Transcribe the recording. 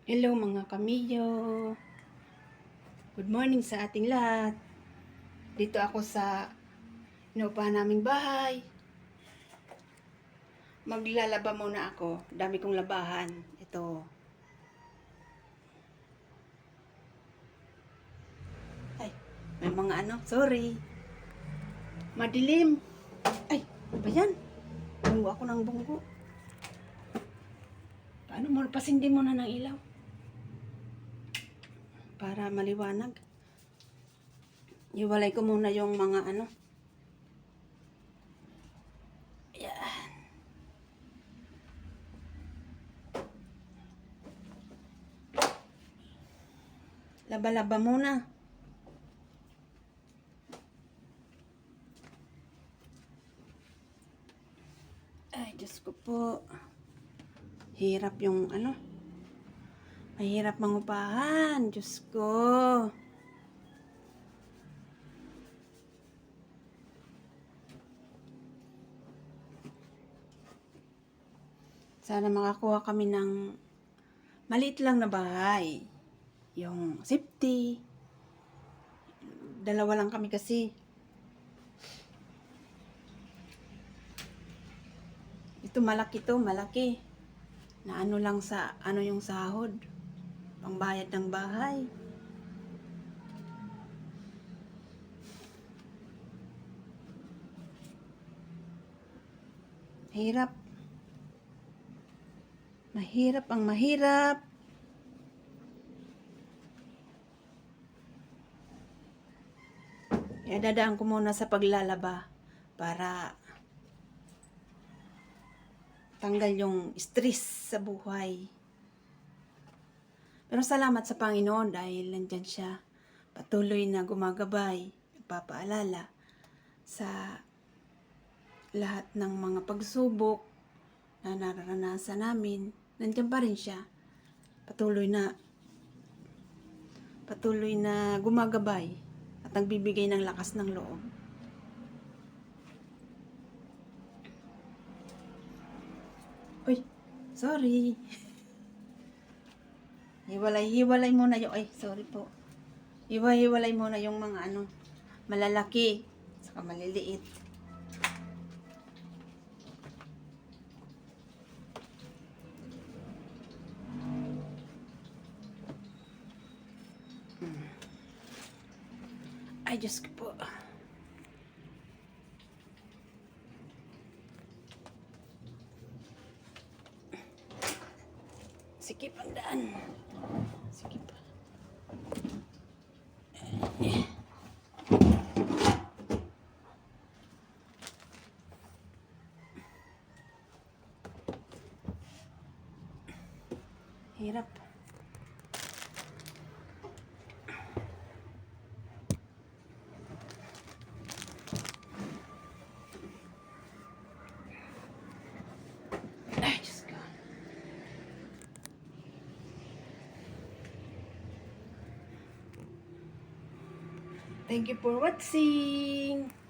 Hello mga kamiyo. Good morning sa ating lahat. Dito ako sa inuupahan naming bahay. Maglalaba muna ako. Dami kong labahan. Ito. Ay, may mga sorry. Madilim. Ay, ano ba yan? Bunggo ako ng bunggo. Paano mo? Pasindi mo na ng ilaw. Para maliwanag. Iwalay ko muna yung mga Yan. Laba-laba muna. Ay, Diyos ko po. Hirap yung mahirap mangupahan. Diyos ko. Sana makakuha kami ng maliit lang na bahay. Yung safety. Dalawa lang kami kasi. Ito malaki. Na lang sa, yung sahod. Pangbayad ng bahay. Hirap. Mahirap ang mahirap. Dadaan ko muna sa paglalaba para tanggal yung stress sa buhay. Pero salamat sa Panginoon dahil nandyan siya. Patuloy na gumagabay, nagpapaalala sa lahat ng mga pagsubok na nararanasan namin. Nandyan pa rin siya. Patuloy na gumagabay at nagbibigay ng lakas ng loob. Uy, sorry. Hiwalay muna yung, sorry po. Hiwalay muna yung mga malalaki, saka maliliit. Ay, Diyos ko po. Sige, pandaan. Sige pa. Hirap. Ay, Diyos ko. Thank you for watching.